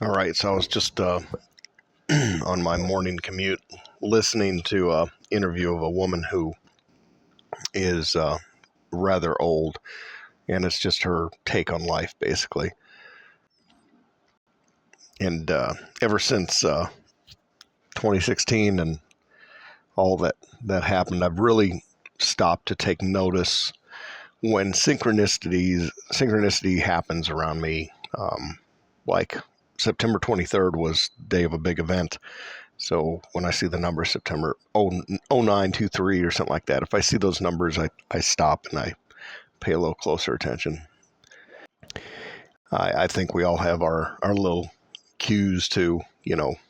All right, so I was just on my morning commute listening to a interview of a woman who is rather old, and it's just her take on life, basically. And ever since 2016 and all that happened, I've really stopped to take notice when synchronicity happens around me. Like September 23rd was day of a big event. So when I see the number September 0923 or something like that, if I see those numbers, I stop and I pay a little closer attention. I think we all have our little cues to,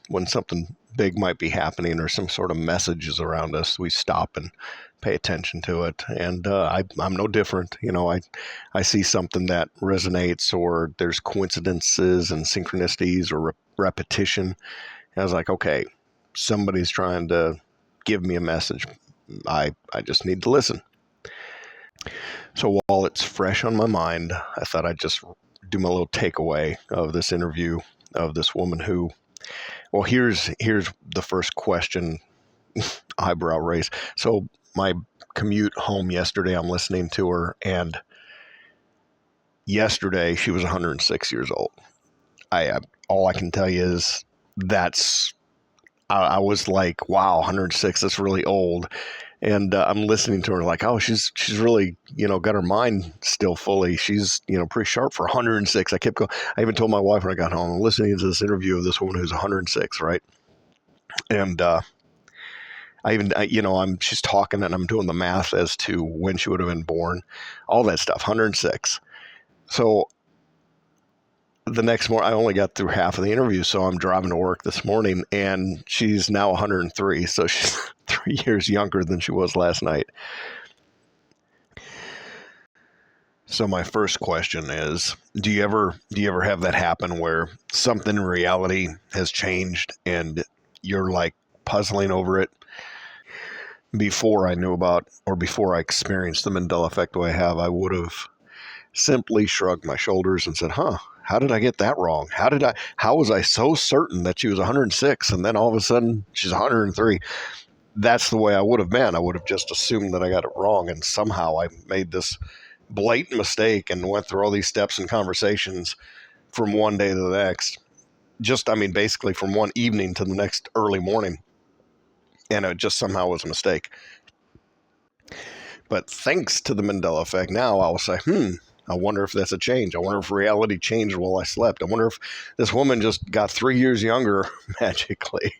when something big might be happening or some sort of message is around us, we stop and pay attention to it. And I'm no different. I see something that resonates, or there's coincidences and synchronicities or repetition. And I was like, okay, somebody's trying to give me a message. I just need to listen. So while it's fresh on my mind, I thought I'd just do my little takeaway of this interview of this woman who, well, here's the first question, eyebrow raise. So my commute home yesterday, I'm listening to her, and yesterday she was 106 years old. I all I can tell you is I was like, wow, 106, that's really old. And I'm listening to her like, oh, she's really, got her mind still fully. She's, pretty sharp for 106. I kept going. I even told my wife when I got home, I'm listening to this interview of this woman who's 106, right? And she's talking and I'm doing the math as to when she would have been born, all that stuff, 106. So the next morning, I only got through half of the interview, so I'm driving to work this morning, and she's now 103, so she's 3 years younger than she was last night. So my first question is, do you ever have that happen where something in reality has changed and you're like puzzling over it? Before I knew about, or before I experienced the Mandela effect the way I have, I would have simply shrugged my shoulders and said, how did I get that wrong? How was I so certain that she was 106 and then all of a sudden she's 103? That's the way I would have been. I would have just assumed that I got it wrong, and somehow I made this blatant mistake and went through all these steps and conversations from one day to the next. Basically from one evening to the next early morning. And it just somehow was a mistake. But thanks to the Mandela effect, now I'll say, I wonder if that's a change. I wonder if reality changed while I slept. I wonder if this woman just got 3 years younger magically.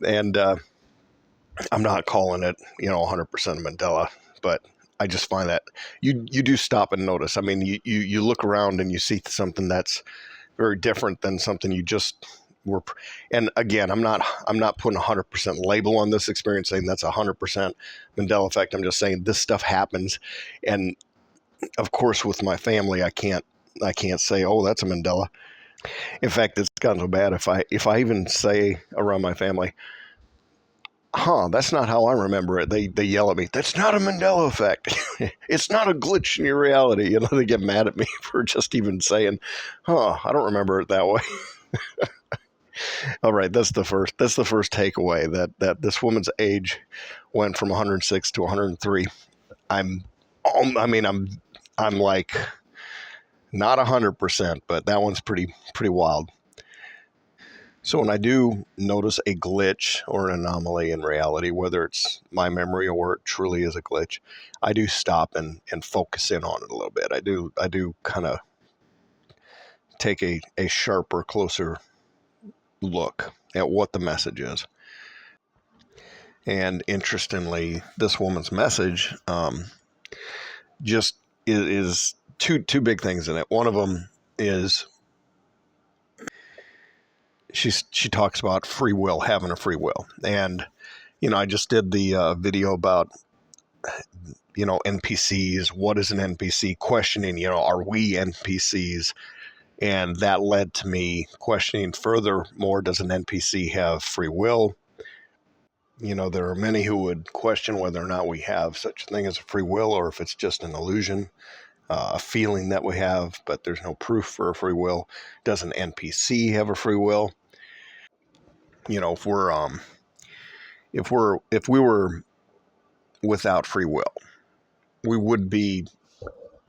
And I'm not calling it, 100% Mandela, but I just find that you do stop and notice. I mean, you look around and you see something that's very different than something you just were. And again, I'm not putting 100% label on this experience saying that's 100% Mandela effect. I'm just saying this stuff happens. And of course, with my family, I can't say, oh, that's a Mandela. In fact, it's gotten so bad if I even say around my family, that's not how I remember it, they yell at me, that's not a Mandela effect. It's not a glitch in your reality. They get mad at me for just even saying, I don't remember it that way. All right, that's the first takeaway, that this woman's age went from 106 to 103. I'm like not 100%, but that one's pretty wild. So when I do notice a glitch or an anomaly in reality, whether it's my memory or it truly is a glitch, I do stop and focus in on it a little bit. I do kind of take a sharper, closer look at what the message is. And interestingly, this woman's message just is two big things in it. One of them is she talks about free will, having a free will. And, I just did the video about, NPCs. What is an NPC? Questioning, are we NPCs? And that led to me questioning furthermore, does an NPC have free will? There are many who would question whether or not we have such a thing as a free will, or if it's just an illusion. a feeling that we have, but there's no proof for a free will. Does an NPC have a free will? You know, if we were without free will, we would be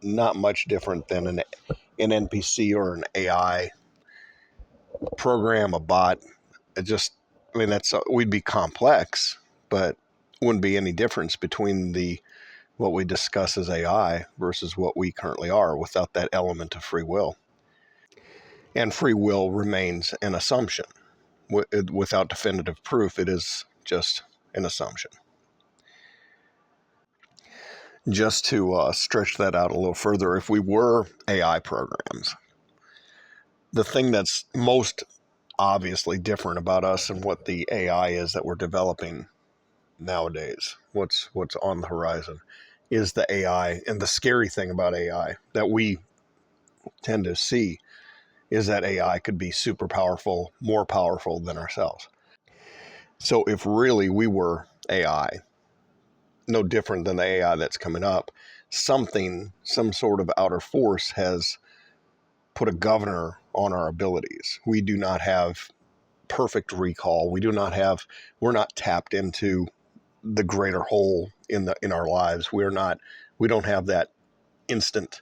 not much different than an NPC or an AI program, a bot. It just, I mean, we'd be complex, but wouldn't be any difference between the what we discuss as AI versus what we currently are without that element of free will. And free will remains an assumption. Without definitive proof, it is just an assumption. Just to stretch that out a little further, if we were AI programs, the thing that's most obviously different about us and what the AI is that we're developing nowadays, what's on the horizon, is the AI. And the scary thing about AI that we tend to see is that AI could be super powerful, more powerful than ourselves. So if really we were AI, no different than the AI that's coming up, some sort of outer force has put a governor on our abilities. We do not have perfect recall. We're not tapped into the greater whole in our lives. We don't have that instant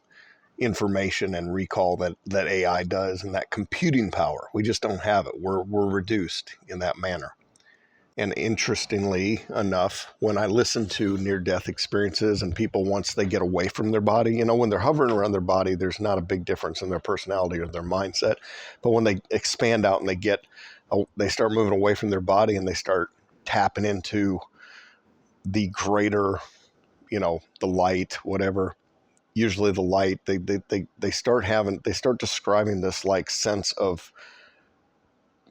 information and recall that AI does, and that computing power. We just don't have it. We're reduced in that manner. And interestingly enough, when I listen to near-death experiences and people, once they get away from their body, you know, when they're hovering around their body, there's not a big difference in their personality or their mindset. But when they expand out and they start moving away from their body and they start tapping into the greater, you know, the light, whatever, usually the light, they start describing this like sense of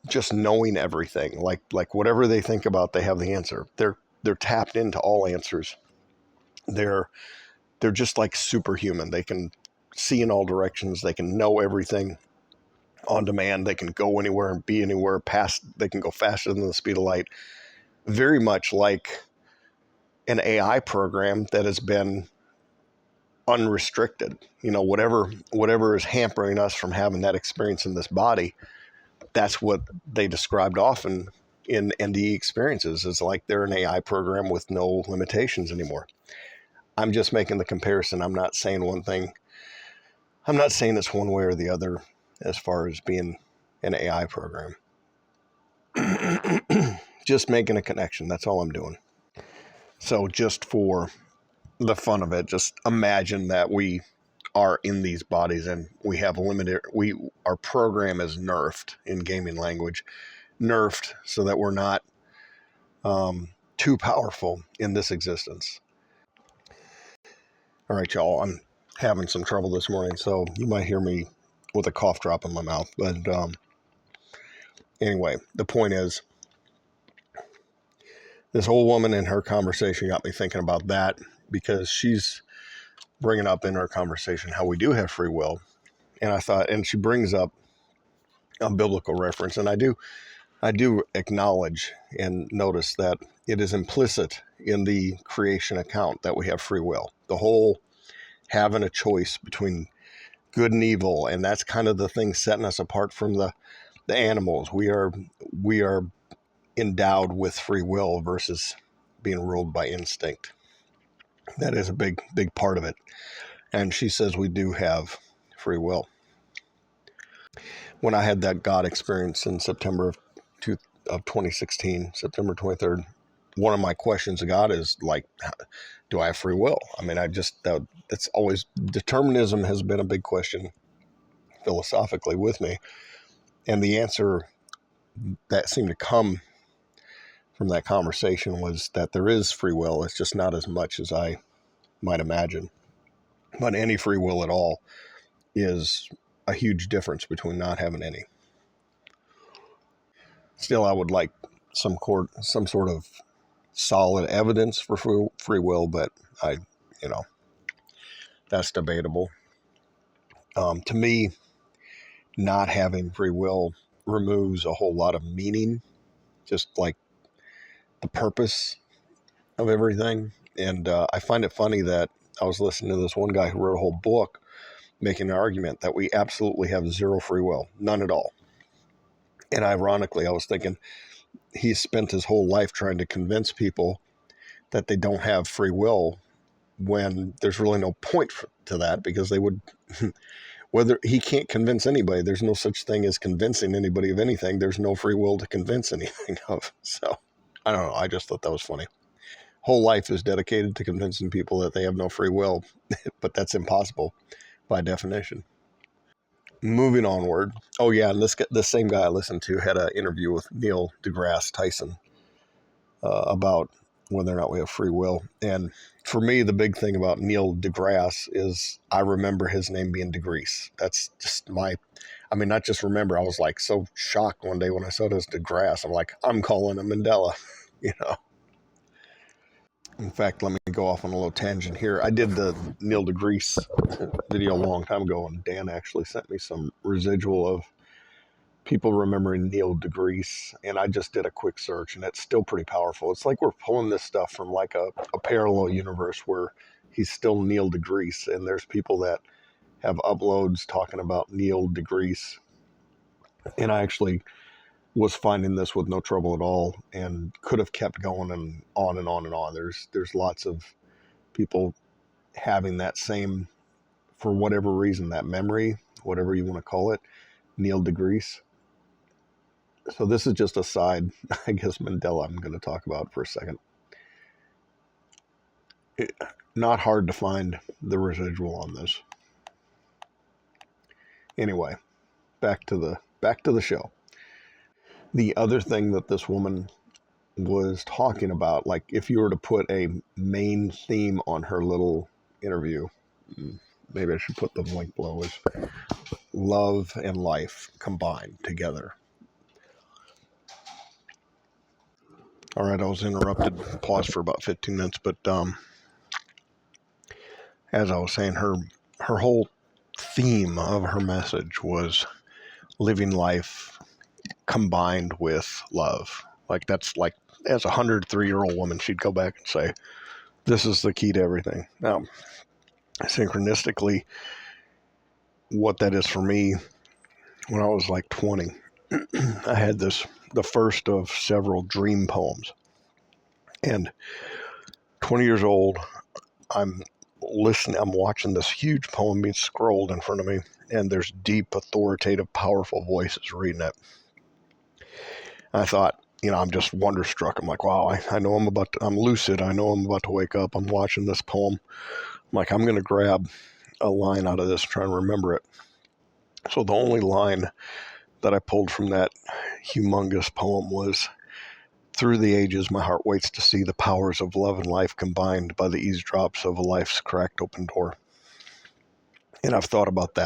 just knowing everything, like whatever they think about, they have the answer. They're tapped into all answers. They're just like superhuman. They can see in all directions. They can know everything on demand. They can go anywhere and be anywhere. They can go faster than the speed of light. Very much like an AI program that has been unrestricted. You know, whatever is hampering us from having that experience in this body, that's what they described often in NDE experiences, is like they're an AI program with no limitations anymore. I'm just making the comparison. I'm not saying one thing. I'm not saying it's one way or the other as far as being an AI program. Just making a connection. That's all I'm doing. So just for the fun of it, just imagine that we are in these bodies and we have our program is nerfed in gaming language, nerfed so that we're not too powerful in this existence. All right, y'all, I'm having some trouble this morning, so you might hear me with a cough drop in my mouth. But anyway, the point is, this old woman in her conversation got me thinking about that, because she's bringing up in her conversation how we do have free will. And I thought, and she brings up a biblical reference, and I do acknowledge and notice that it is implicit in the creation account that we have free will. The whole having a choice between good and evil, and that's kind of the thing setting us apart from the animals. We are endowed with free will versus being ruled by instinct. That is a big part of it. And she says we do have free will. When I had that God experience in September of 2016, September 23rd, one of my questions to God is like, do I have free will? I mean, that's always, determinism has been a big question philosophically with me. And the answer that seemed to come from that conversation was that there is free will. It's just not as much as I might imagine. But any free will at all is a huge difference between not having any. Still, I would like some sort of solid evidence for free will, but you know, that's debatable. To me, not having free will removes a whole lot of meaning, just like the purpose of everything. And I find it funny that I was listening to this one guy who wrote a whole book making an argument that we absolutely have zero free will, none at all. And ironically, I was thinking he spent his whole life trying to convince people that they don't have free will, when there's really no point to that, because they would, whether he can't convince anybody, there's no such thing as convincing anybody of anything. There's no free will to convince anything of. So I don't know. I just thought that was funny. Whole life is dedicated to convincing people that they have no free will, but that's impossible by definition. Moving onward. Oh yeah, and this same guy I listened to had an interview with Neil deGrasse Tyson about whether or not we have free will. And for me, the big thing about Neil deGrasse is I remember his name being DeGrease. That's just not just remember. I was like so shocked one day when I saw it as deGrasse. I'm like, I'm calling him Mandela, you know. In fact, let me go off on a little tangent here. I did the Neil deGrasse video a long time ago, and Dan actually sent me some residual of people remembering Neil deGrasse, and I just did a quick search, and it's still pretty powerful. It's like we're pulling this stuff from like a parallel universe where he's still Neil deGrasse, and there's people that have uploads talking about Neil deGrasse, and I actually was finding this with no trouble at all, and could have kept going and on and on and on. There's lots of people having that same, for whatever reason, that memory, whatever you want to call it, Neil deGrasse. So this is just a side, I guess, Mandela I'm going to talk about for a second. Not hard to find the residual on this. Anyway, back to the show. The other thing that this woman was talking about, like if you were to put a main theme on her little interview, maybe I should put the link below, is love and life combined together. All right, I was interrupted, paused for about 15 minutes, but as I was saying, her whole theme of her message was living life combined with love. Like that's like, as a 103-year-old woman, she'd go back and say, this is the key to everything. Now, synchronistically, what that is for me, when I was like 20, I had the first of several dream poems. And 20 years old, I'm watching this huge poem being scrolled in front of me, and there's deep, authoritative, powerful voices reading it. And I thought, I'm just wonderstruck. I'm like, wow, I know I'm lucid. I know I'm about to wake up. I'm watching this poem. I'm like, I'm going to grab a line out of this and try and remember it. So the only line that I pulled from that humongous poem was, through the ages, my heart waits to see the powers of love and life combined by the eavesdrops of a life's cracked open door. And I've thought about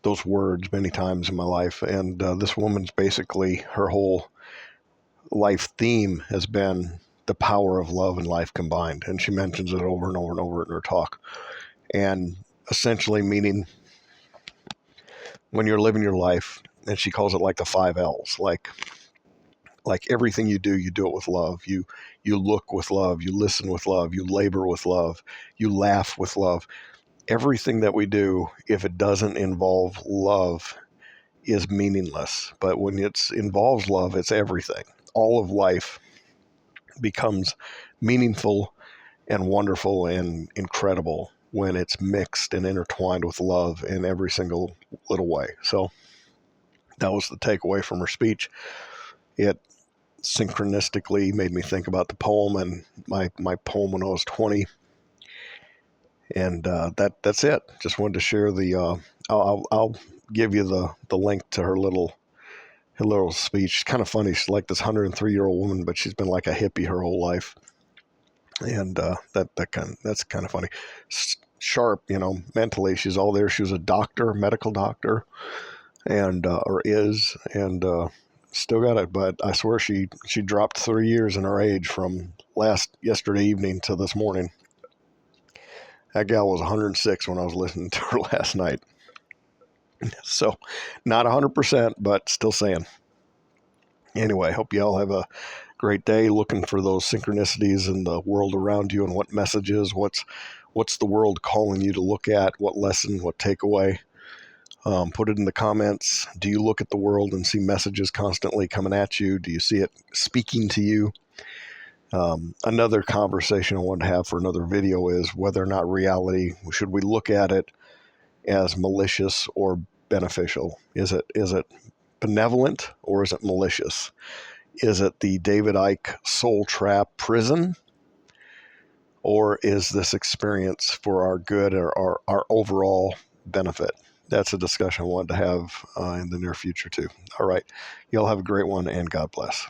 those words many times in my life. And this woman's basically, her whole life theme has been the power of love and life combined. And she mentions it over and over and over in her talk. And essentially meaning when you're living your life, and she calls it like the 5 L's, like everything you do it with love. You look with love, you listen with love, you labor with love, you laugh with love. Everything that we do, if it doesn't involve love, is meaningless. But when it involves love, it's everything. All of life becomes meaningful and wonderful and incredible when it's mixed and intertwined with love in every single little way. So that was the takeaway from her speech. It synchronistically made me think about the poem and my poem when I was 20. And that's it. Just wanted to share the. I'll give you the link to her little speech. It's kind of funny. She's like this 103-year-old woman, but she's been like a hippie her whole life. And that's kind of funny. Sharp, mentally, she's all there. She was a doctor, medical doctor, and or is, and still got it. But I swear she dropped 3 years in her age from yesterday evening to this morning. That gal was 106 when I was listening to her last night. So not 100%, but still saying. Anyway, hope you all have a great day, looking for those synchronicities in the world around you and what messages, what's What's the world calling you to look at? What lesson, what takeaway? Put it in the comments. Do you look at the world and see messages constantly coming at you? Do you see it speaking to you? Another conversation I want to have for another video is whether or not reality, should we look at it as malicious or beneficial? Is it benevolent or is it malicious? Is it the David Icke soul trap prison? Or is this experience for our good or our overall benefit? That's a discussion I wanted to have in the near future too. All right. Y'all have a great one and God bless.